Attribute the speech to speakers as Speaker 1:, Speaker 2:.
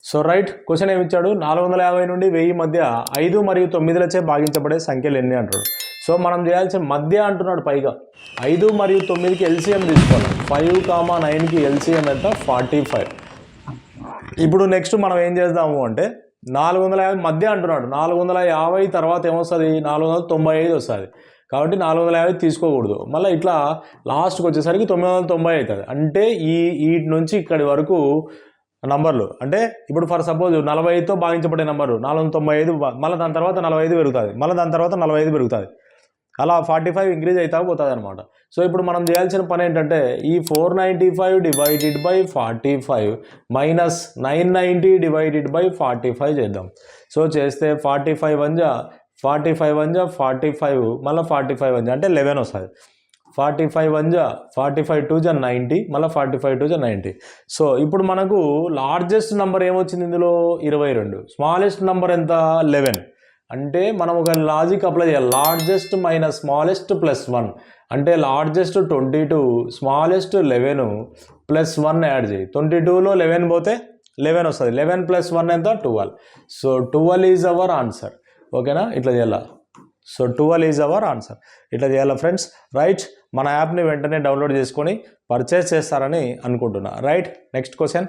Speaker 1: So right, question ఏమి ఇచ్చాడు, 450 నుండి 1000 మధ్య 5 మరియు 9లచే భాగించబడే సంఖ్యలు ఎన్ని అంటాడు. సో మనం చేయాల్సిన మధ్య అంటున్నాడు, పైగా 5 మరియు 9కి ఎల్సిఎం తీసుకోవాలి. 5,9కి ఎల్సిఎం ఎంత, 45. ఇప్పుడు నెక్స్ట్ మనం ఏం చేద్దాము అంటే 450 మధ్య అంటున్నాడు, 450 తర్వాత ఏమొస్తుంది, 495 వస్తుంది. కాబట్టి 450 తీసుకోకూడదు. మళ్ళీ ఇట్లా లాస్ట్కి వచ్చేసరికి 990 అవుతుంది. అంటే ఈ నుంచి ఇక్కడి వరకు నంబర్లు, అంటే ఇప్పుడు ఫర్ సపోజ్ 40తో భాగించబడే నంబరు 495, మళ్ళీ దాని తర్వాత 45 పెరుగుతుంది, మళ్ళీ దాని తర్వాత 45 పెరుగుతుంది, అలా 45 ఇంక్రీజ్ అవుతా పోతుంది అనమాట. సో ఇప్పుడు మనం చేయాల్సిన పని ఏంటంటే ఈ 495 divided by 45 minus 990 divided by 45 చేద్దాం. సో చేస్తే 45 వంజా 45 మళ్ళీ 45 వంజా అంటే 11 వస్తుంది. 45 వంజా 45 2 జా 90, మళ్ళీ 45 2 జా 90. సో ఇప్పుడు మనకు లార్జెస్ట్ నెంబర్ ఏమొచ్చింది ఇందులో, 22. స్మాలెస్ట్ నెంబర్ ఎంత, 11. అంటే మనం ఒక లాజిక్ అప్లై చేయాలి, లార్జెస్ట్ మైనస్ స్మాలెస్ట్ ప్లస్ 1. అంటే లార్జెస్ట్ 22, స్మాలెస్ట్ 11 ప్లస్ 1 యాడ్ చేయి. 22లో 11 పోతే 11 వస్తుంది. 11 ప్లస్ 1 ఎంత, 12. So 12 is our answer. ఓకేనా, ఇట్లా చేయాలా. So 12 is our answer. ఇట్లా చేయాలా ఫ్రెండ్స్. రైట్, మన యాప్ని వెంటనే డౌన్లోడ్ చేసుకొని పర్చేస్ చేస్తారని అనుకుంటున్నా. Right, next question.